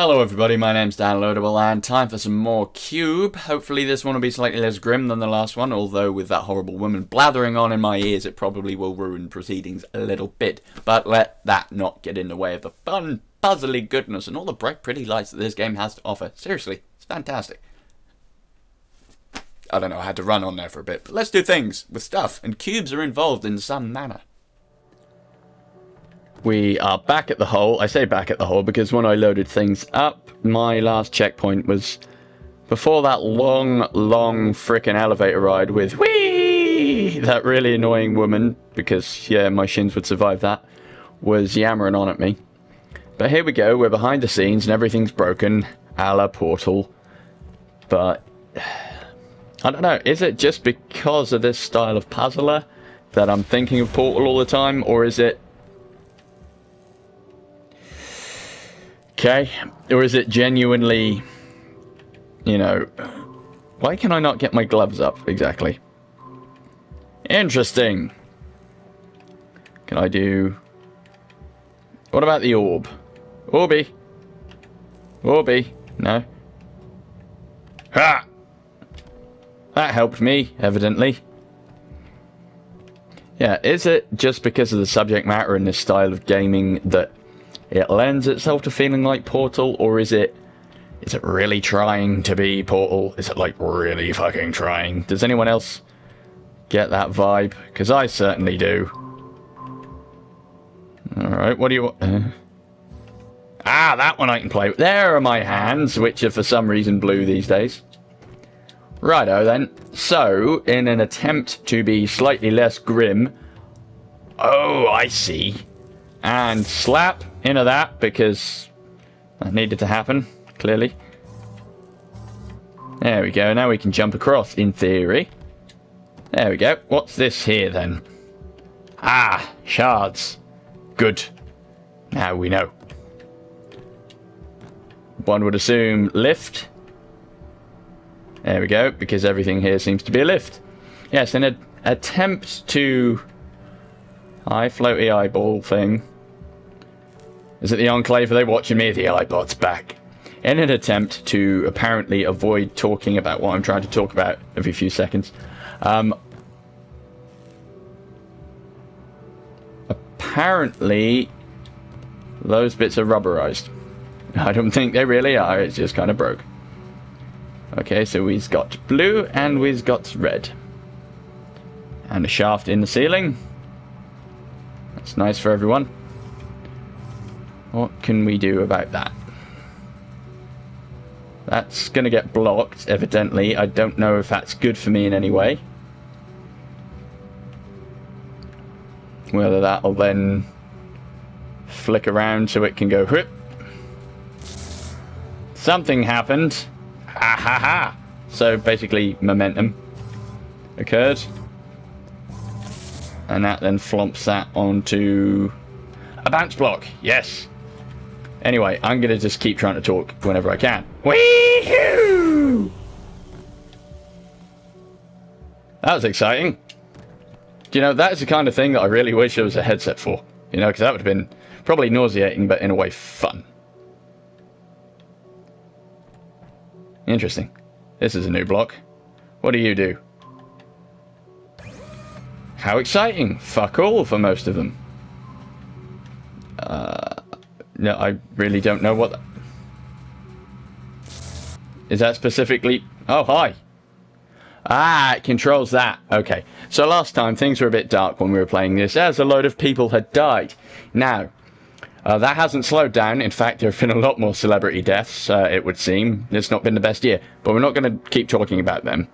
Hello everybody, my name's Downloadable and time for some more Cube. Hopefully this one will be slightly less grim than the last one, although with that horrible woman blathering on in my ears it probably will ruin proceedings a little bit. But let that not get in the way of the fun, puzzly goodness and all the bright pretty lights that this game has to offer. Seriously, it's fantastic. I don't know, I had to run on there for a bit, but let's do things with stuff, and cubes are involved in some manner. We are back at the hole. I say back at the hole because when I loaded things up, my last checkpoint was before that long frickin' elevator ride with whee! That really annoying woman, because, yeah, my shins would survive that, was yammering on at me. But here we go, we're behind the scenes and everything's broken, a la Portal. But, I don't know, is it just because of this style of puzzler that I'm thinking of Portal all the time, or is it... Okay, or is it genuinely, you know, why can I not get my gloves up exactly? Interesting. Can I do, what about the orb? Orby. Orby, no. Ha! That helped me, evidently. Yeah, is it just because of the subject matter in this style of gaming that it lends itself to feeling like Portal, or is it really trying to be Portal? Is it like really fucking trying? Does anyone else get that vibe? Because I certainly do. Alright, what do you want? Ah, that one I can play with. There are my hands, which are for some reason blue these days. Righto then. So, in an attempt to be slightly less grim... Oh, I see. And slap into that, because that needed to happen, clearly. There we go, now we can jump across, in theory. There we go. What's this here, then? Ah, shards. Good. Now we know. One would assume lift. There we go, because everything here seems to be a lift. Yes, in an attempt to... High floaty eyeball thing. Is it the Enclave? Are they watching me? The iPod's back. In an attempt to apparently avoid talking about what I'm trying to talk about every few seconds. Apparently, those bits are rubberized. I don't think they really are. It's just kind of broke. Okay, so we've got blue and we've got red. And a shaft in the ceiling. That's nice for everyone. What can we do about that? That's going to get blocked, evidently. I don't know if that's good for me in any way. Whether that'll then flick around so it can go whoop. Something happened. Ha ha ha. So basically momentum occurred. And that then flumps that onto a bounce block. Yes. Anyway, I'm going to just keep trying to talk whenever I can. Wee-hoo! That was exciting. Do you know, that is the kind of thing that I really wish there was a headset for. You know, because that would have been probably nauseating, but in a way fun. Interesting. This is a new block. What do you do? How exciting! Fuck all for most of them. No, I really don't know what... Is that specifically... Oh, hi! Ah, it controls that. Okay. So last time, things were a bit dark when we were playing this, as a load of people had died. Now, that hasn't slowed down. In fact, there have been a lot more celebrity deaths, it would seem. It's not been the best year. But we're not going to keep talking about them.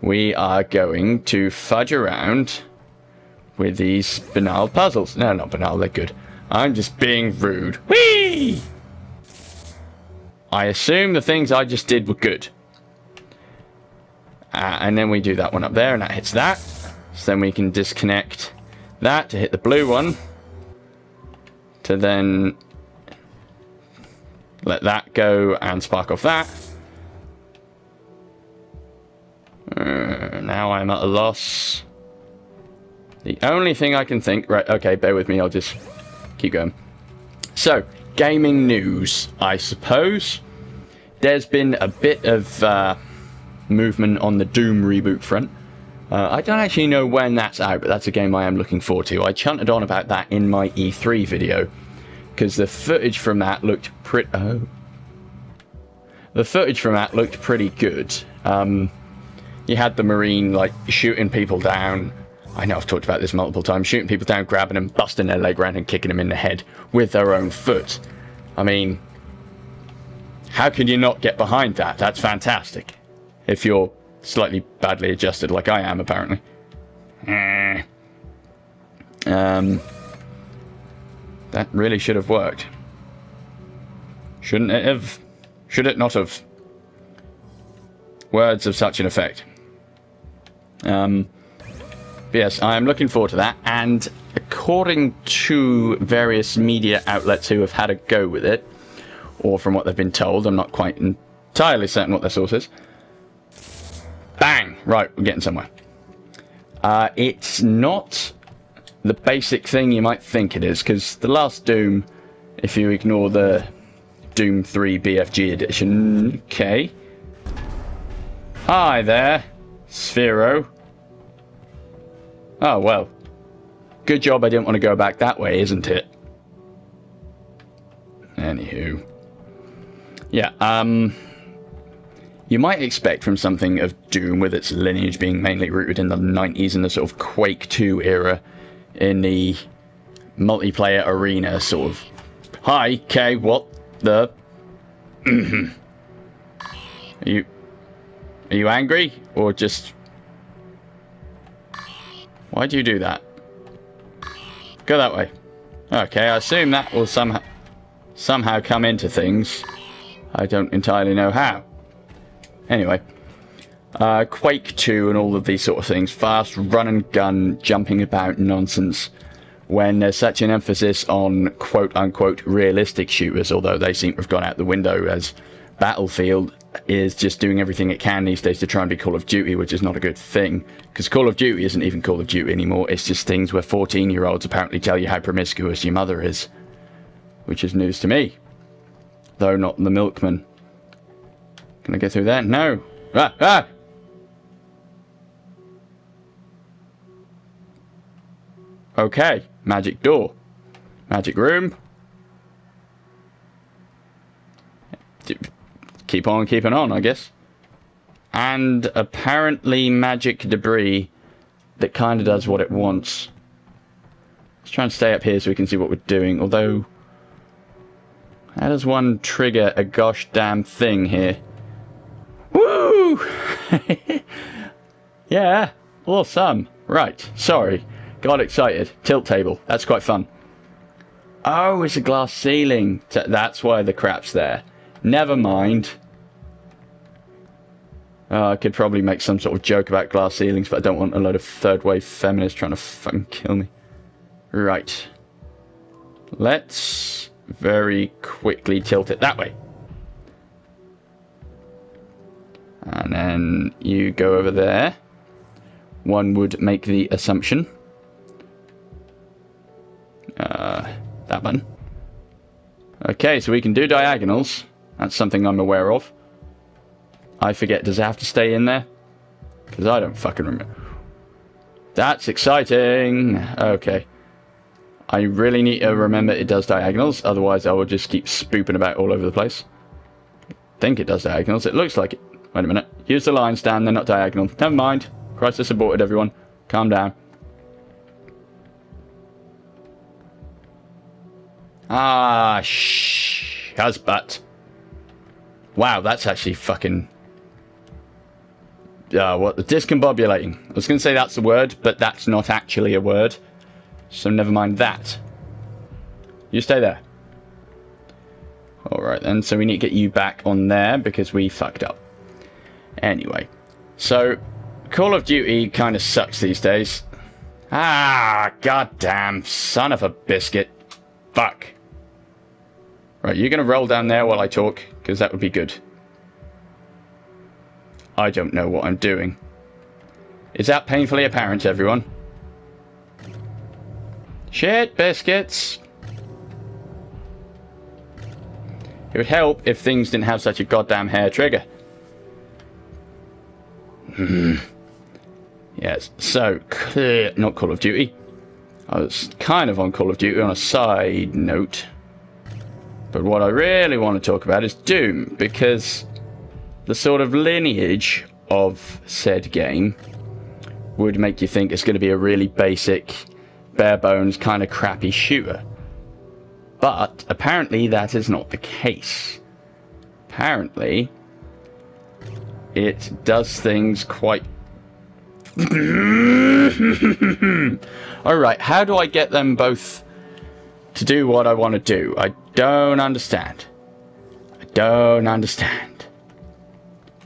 We are going to fudge around with these banal puzzles. No, not banal, they're good. I'm just being rude. Whee! I assume the things I just did were good. And then we do that one up there, and that hits that. So then we can disconnect that to hit the blue one. To then let that go and spark off that. Now I'm at a loss. The only thing I can think... Right, okay, bear with me, I'll just keep going. So, gaming news, I suppose. There's been a bit of movement on the Doom reboot front. I don't actually know when that's out, but that's a game I am looking forward to. I chanted on about that in my E3 video, because the footage from that looked pretty... Oh. The footage from that looked pretty good. You had the Marine, like, shooting people down. I know I've talked about this multiple times. Shooting people down, grabbing them, busting their leg around and kicking them in the head with their own foot. I mean, how can you not get behind that? That's fantastic. If you're slightly badly adjusted like I am, apparently. That really should have worked. Shouldn't it have? Should it not have? Words of such an effect. Yes, I am looking forward to that, and according to various media outlets who have had a go with it, or from what they've been told, I'm not quite entirely certain what their source is. Bang! Right, we're getting somewhere. It's not the basic thing you might think it is, because the last Doom, if you ignore the Doom 3 BFG edition... Okay. Hi there, Sphero. Oh, well. Good job I didn't want to go back that way, isn't it? Anywho. Yeah, you might expect from something of Doom, with its lineage being mainly rooted in the 90s and the sort of Quake 2 era, in the multiplayer arena, sort of... Hi, Kay, what the... Are you angry? Or just... Why'd you do that? Go that way. Okay, I assume that will somehow come into things. I don't entirely know how. Anyway. Quake 2 and all of these sort of things. Fast run and gun, jumping about nonsense. When there's such an emphasis on quote-unquote realistic shooters, although they seem to have gone out the window, as Battlefield is just doing everything it can these days to try and be Call of Duty, which is not a good thing. Because Call of Duty isn't even Call of Duty anymore. It's just things where 14-year-olds apparently tell you how promiscuous your mother is. Which is news to me. Though not the milkman. Can I get through there? No. Ah! Ah! Okay. Magic door. Magic room. Keep on keeping on, I guess. And apparently magic debris that kind of does what it wants. Let's try and stay up here so we can see what we're doing. Although, how does one trigger a gosh damn thing here? Woo! Yeah, awesome. Right, sorry. Got excited. Tilt table. That's quite fun. Oh, it's a glass ceiling. That's why the crap's there. Never mind. I could probably make some sort of joke about glass ceilings, but I don't want a load of third-wave feminists trying to fucking kill me. Right. Let's very quickly tilt it that way. And then you go over there. One would make the assumption. That one. Okay, so we can do diagonals. That's something I'm aware of. I forget, does it have to stay in there? Because I don't fucking remember. That's exciting. Okay. I really need to remember it does diagonals, otherwise I will just keep spooping about all over the place. I think it does diagonals. It looks like it. Wait a minute. Use the line stand, they're not diagonal. Never mind. Crisis aborted, everyone. Calm down. Ah, butt. Wow, that's actually fucking... what? Discombobulating. I was going to say that's the word, but that's not actually a word. So never mind that. You stay there. Alright then, so we need to get you back on there because we fucked up. Anyway. So, Call of Duty kind of sucks these days. Ah, goddamn son of a biscuit. Fuck. Right, you're going to roll down there while I talk, because that would be good. I don't know what I'm doing. Is that painfully apparent, everyone? Shit, biscuits. It would help if things didn't have such a goddamn hair trigger. Yes, so, not Call of Duty. I was kind of on Call of Duty on a side note. But what I really want to talk about is Doom, because the sort of lineage of said game would make you think it's going to be a really basic, bare bones, kind of crappy shooter. But apparently that is not the case. Apparently it does things quite... Alright, how do I get them both to do what I want to do? I don't understand. I don't understand.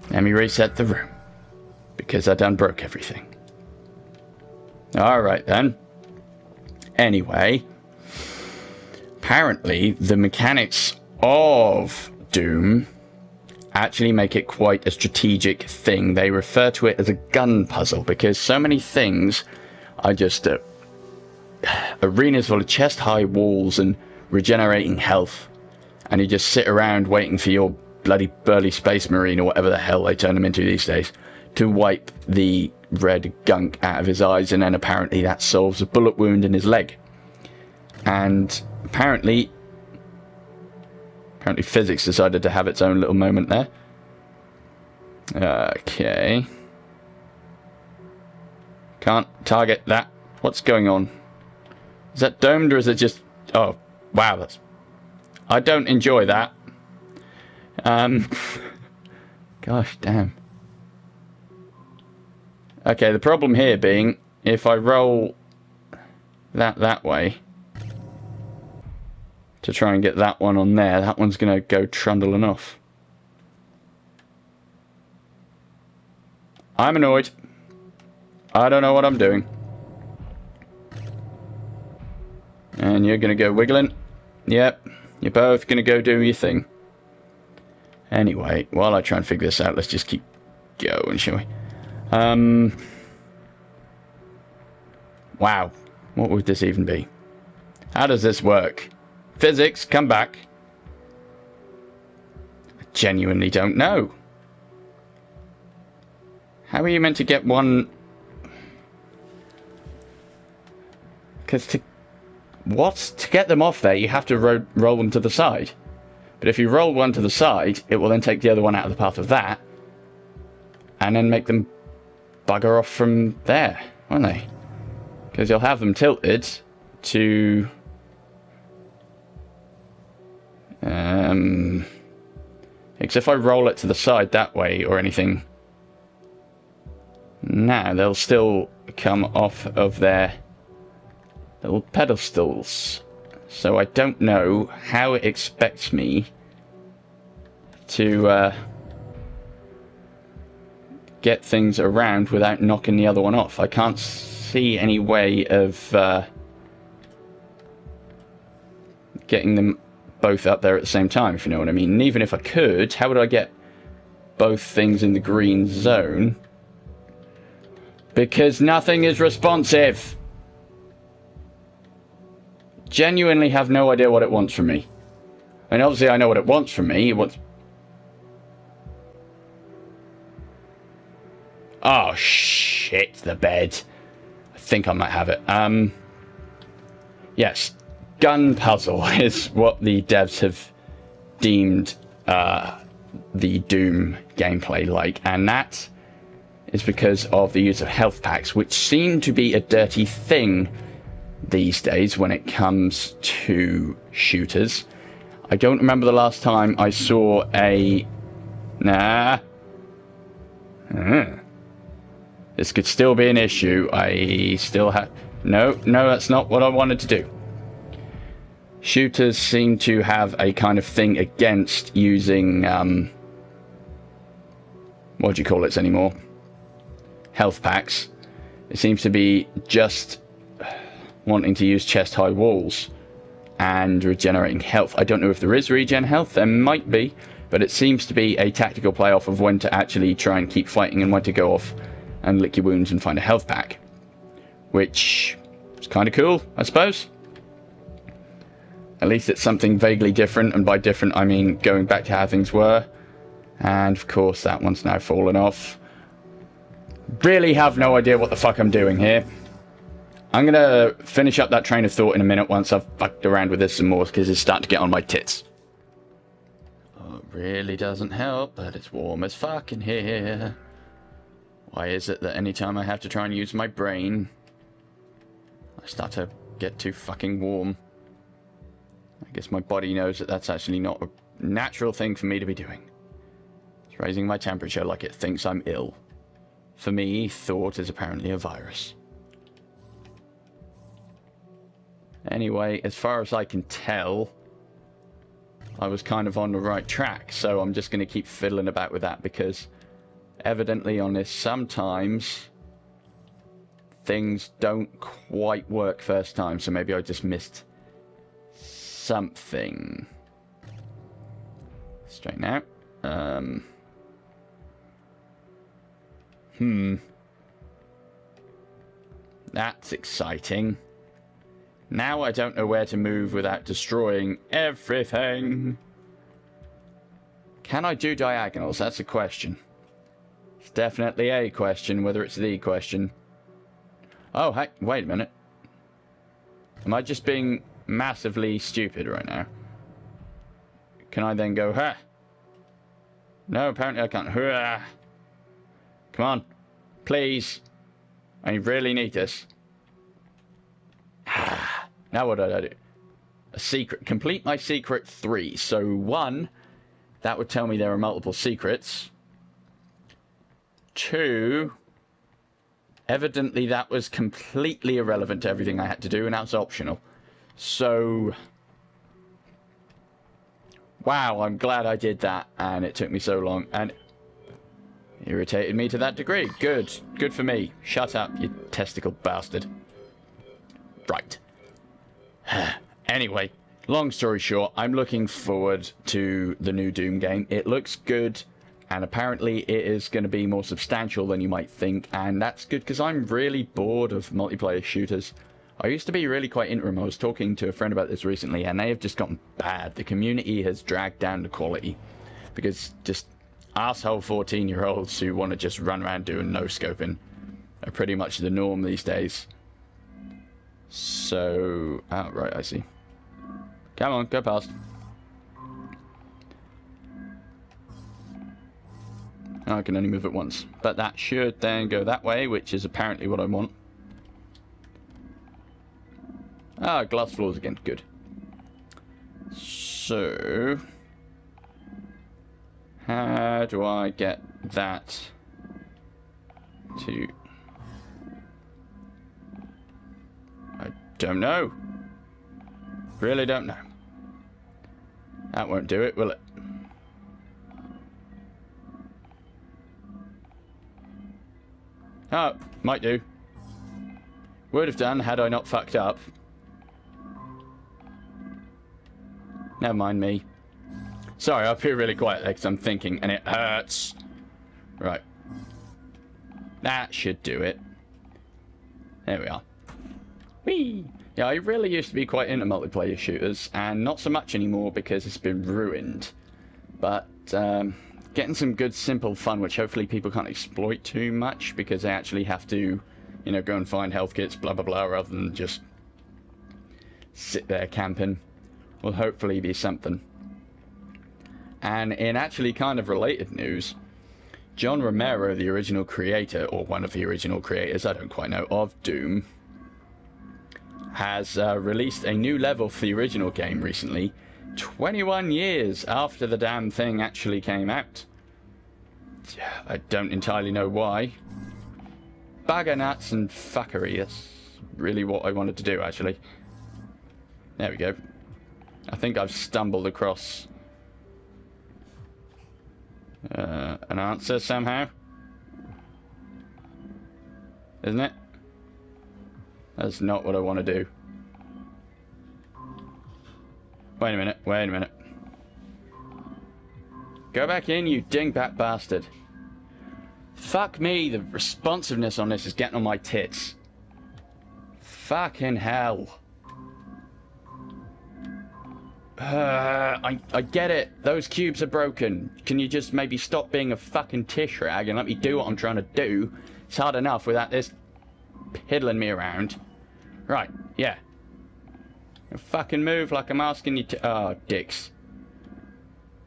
Let me reset the room, because I done broke everything. Alright then. Anyway, apparently the mechanics of Doom actually make it quite a strategic thing. They refer to it as a gun puzzle, because so many things are just arenas full of chest-high walls and regenerating health, and you just sit around waiting for your bloody burly space marine, or whatever the hell they turn them into these days, to wipe the red gunk out of his eyes, and then apparently that solves a bullet wound in his leg. And apparently physics decided to have its own little moment there. Okay. Can't target that. What's going on? Is that domed, or is it just... Oh, wow, that's... I don't enjoy that. Gosh, damn. Okay, the problem here being, if I roll that way to try and get that one on there, that one's going to go trundling off. I'm annoyed. I don't know what I'm doing. And you're going to go wiggling. Yep, you're both going to go do your thing. Anyway, while I try and figure this out, let's just keep going, shall we? Wow, what would this even be? How does this work? Physics, come back. I genuinely don't know. How are you meant to get one? Because to get them off there, you have to roll them to the side. But if you roll one to the side, it will then take the other one out of the path of that, and then make them bugger off from there, won't they? Because you'll have them tilted to... Because if I roll it to the side that way or anything, now they'll still come off of their little pedestals. So I don't know how it expects me to get things around without knocking the other one off. I can't see any way of getting them both up there at the same time, if you know what I mean. And even if I could, how would I get both things in the green zone? Because nothing is responsive. Genuinely have no idea what it wants from me. I mean, obviously I know what it wants from me. It wants... Oh, shit, the bed. I think I might have it. Yes, gun puzzle is what the devs have deemed the Doom gameplay like, and that is because of the use of health packs, which seem to be a dirty thing these days when it comes to shooters. I don't remember the last time I saw a... Nah. This could still be an issue. I still have... No, that's not what I wanted to do. Shooters seem to have a kind of thing against using... what do you call it anymore? Health packs. It seems to be just wanting to use chest-high walls and regenerating health. I don't know if there is regen health. There might be, but it seems to be a tactical play-off of when to actually try and keep fighting and when to go off and lick your wounds and find a health pack, which is kind of cool, I suppose. At least it's something vaguely different, and by different I mean going back to how things were. And of course that one's now fallen off. Really have no idea what the fuck I'm doing here. I'm gonna finish up that train of thought in a minute once I've fucked around with this some more, because it's starting to get on my tits. Oh, it really doesn't help, but it's warm as fuck in here. Why is it that anytime I have to try and use my brain, I start to get too fucking warm? I guess my body knows that that's actually not a natural thing for me to be doing. It's raising my temperature like it thinks I'm ill. For me, thought is apparently a virus. Anyway, as far as I can tell, I was kind of on the right track, so I'm just going to keep fiddling about with that, because evidently on this sometimes things don't quite work first time, so maybe I just missed something. Straighten out. That's exciting. Now I don't know where to move without destroying everything. Can I do diagonals? That's a question. It's definitely a question, whether it's the question. Oh, hey, wait a minute. Am I just being massively stupid right now? Can I then go, ha? No, apparently I can't. Hurrah. Come on. Please. I really need this. Now what did I do? A secret. Complete my secret 3. So 1, that would tell me there are multiple secrets. 2, evidently that was completely irrelevant to everything I had to do, and that was optional. So, wow, I'm glad I did that, and it took me so long, and irritated me to that degree. Good. Good for me. Shut up, you testicle bastard. Right. Anyway, long story short, I'm looking forward to the new Doom game. It looks good, and apparently it is going to be more substantial than you might think, and that's good because I'm really bored of multiplayer shooters. I used to be really quite into them. I was talking to a friend about this recently, and they have just gotten bad. The community has dragged down the quality, because just asshole 14-year-olds who want to just run around doing no-scoping are pretty much the norm these days. So, oh, right, I see. Come on, go past. I can only move it once. But that should then go that way, which is apparently what I want. Ah, glass floors again. Good. So, how do I get that to... I don't know. Really don't know. That won't do it, will it? Oh, might do. Would have done had I not fucked up. Never mind me. Sorry, I feel really quiet there because I'm thinking and it hurts. Right. That should do it. There we are. Whee! Yeah, I really used to be quite into multiplayer shooters, and not so much anymore because it's been ruined. But getting some good simple fun, which hopefully people can't exploit too much because they actually have to, you know, go and find health kits, blah blah blah, rather than just sit there camping, will hopefully be something. And in actually kind of related news, John Romero, the original creator, or one of the original creators, I don't quite know, of Doom, has released a new level for the original game recently, 21 years after the damn thing actually came out. I don't entirely know why. Bugger nuts and fuckery, that's really what I wanted to do, actually. There we go. I think I've stumbled across an answer somehow. Isn't it? That's not what I want to do. Wait a minute, wait a minute. Go back in, you dingbat bastard. Fuck me, the responsiveness on this is getting on my tits. Fucking hell. I get it. Those cubes are broken. Can you just maybe stop being a fucking tish rag and let me do what I'm trying to do? It's hard enough without this piddling me around. Right, yeah. Fucking move like I'm asking you to. Oh, dicks.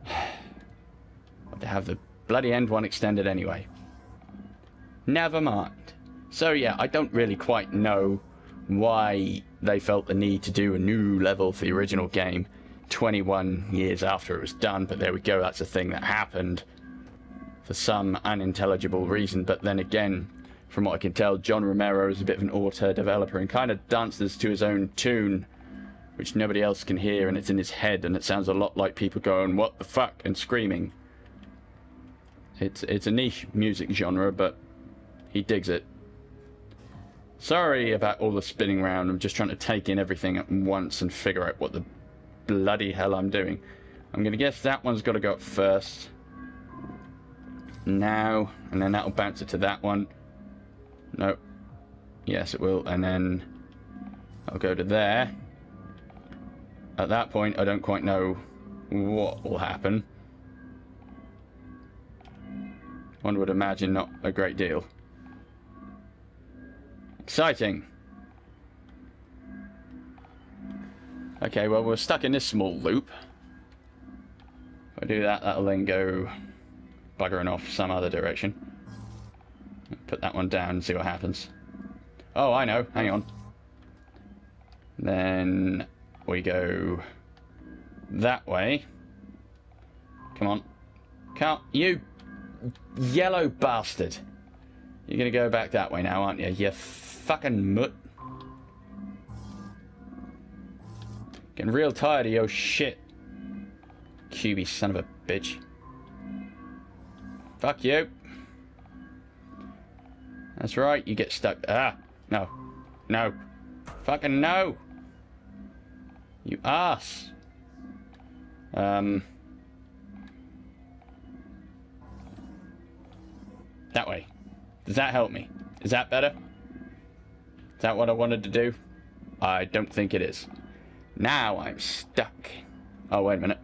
Got to have the bloody end one extended anyway. Never mind. So yeah, I don't really quite know why they felt the need to do a new level for the original game 21 years after it was done, but there we go, that's a thing that happened for some unintelligible reason. But then again, from what I can tell, John Romero is a bit of an auteur developer and kind of dances to his own tune, which nobody else can hear, and it's in his head, and it sounds a lot like people going, "What the fuck?" and screaming. It's a niche music genre, but he digs it. Sorry about all the spinning around. I'm just trying to take in everything at once and figure out what the bloody hell I'm doing. I'm going to guess that one's got to go up first. Now, and then that'll bounce it to that one. No. Yes, it will, and then I'll go to there. At that point, I don't quite know what will happen. One would imagine not a great deal. Exciting. Okay, well, we're stuck in this small loop. If I do that, that'll then go buggering off some other direction. Put that one down and see what happens. Oh, I know. Hang on. Then we go that way. Come on. Can't you yellow bastard. You're gonna go back that way now, aren't you? You fucking mutt. Getting real tired of your shit. Q.U.B.E, son of a bitch. Fuck you. That's right, you get stuck. Ah, no. No. Fucking no. You ass. That way. Does that help me? Is that better? Is that what I wanted to do? I don't think it is. Now I'm stuck. Oh, wait a minute.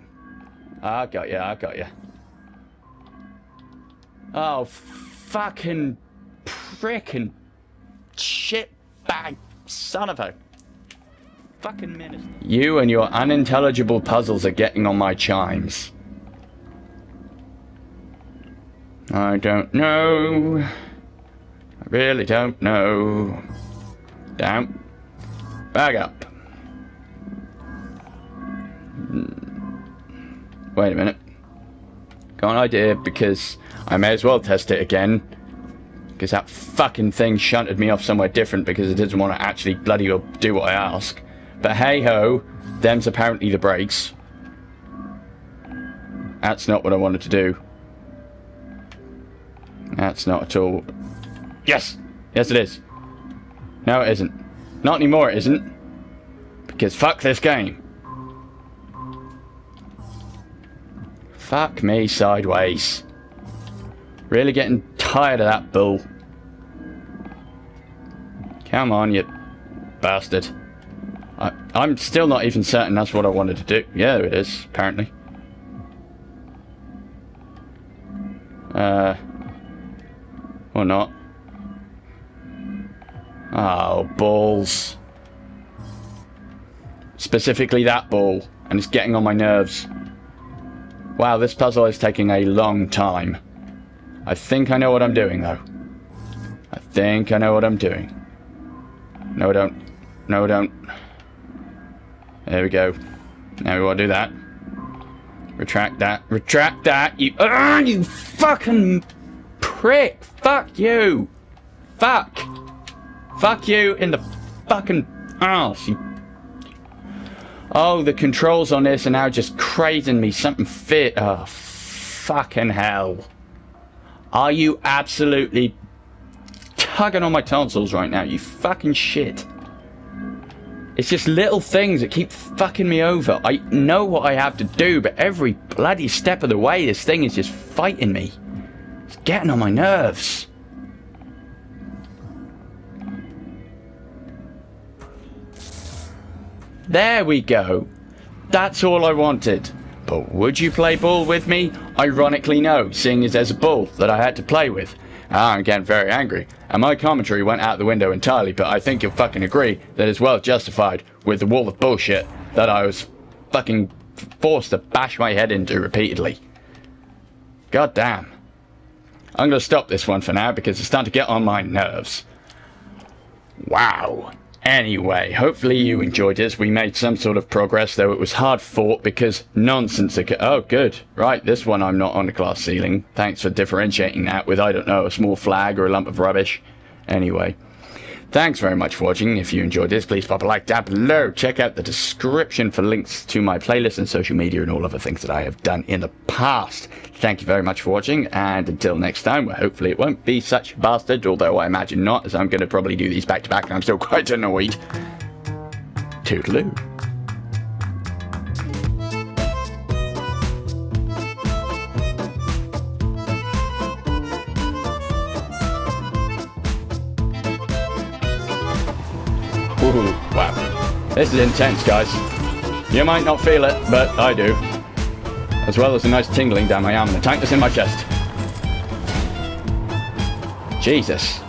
I got you, I got you. Oh, fucking frickin' shitbag son of a fucking minister. You and your unintelligible puzzles are getting on my chimes. I don't know. I really don't know. Down. Back up. Wait a minute. Got an idea, because I may as well test it again. Because that fucking thing shunted me off somewhere different because it didn't want to actually bloody well do what I ask. But hey ho, them's apparently the brakes. That's not what I wanted to do. That's not at all. Yes! Yes it is. No it isn't. Not anymore it isn't. Because fuck this game. Fuck me sideways. Really getting tired of that bull. Come on, you bastard. I'm still not even certain that's what I wanted to do. Yeah, there it is, apparently. Or not. Oh, balls. Specifically that ball. And it's getting on my nerves. Wow, this puzzle is taking a long time. I think I know what I'm doing, though. I think I know what I'm doing. No, I don't. No, I don't. There we go. Now we want to do that. Retract that. Retract that. You fucking prick. Fuck you. Fuck. Fuck you in the fucking arse. Oh, the controls on this are now just crazing me. Something fit. Oh, fucking hell. Are you absolutely tugging on my tonsils right now, you fucking shit? It's just little things that keep fucking me over. I know what I have to do, but every bloody step of the way, this thing is just fighting me. It's getting on my nerves. There we go. That's all I wanted. But would you play ball with me? Ironically no, seeing as there's a ball that I had to play with. I'm getting very angry, and my commentary went out the window entirely, but I think you'll fucking agree that it's well justified with the wall of bullshit that I was fucking forced to bash my head into repeatedly. God damn. I'm gonna stop this one for now because it's starting to get on my nerves. Wow. Anyway, hopefully you enjoyed this. We made some sort of progress, though it was hard fought because nonsense. Oh, good. Right, this one I'm not on the glass ceiling. Thanks for differentiating that with, I don't know, a small flag or a lump of rubbish. Anyway, thanks very much for watching. If you enjoyed this, please pop a like down below. Check out the description for links to my playlist and social media and all other things that I have done in the past. Thank you very much for watching, and until next time, well, hopefully it won't be such a bastard, although I imagine not, as I'm going to probably do these back to back and I'm still quite annoyed. Toodaloo. Ooh, wow. This is intense, guys. You might not feel it, but I do. As well as a nice tingling down my arm and the tightness in my chest. Jesus.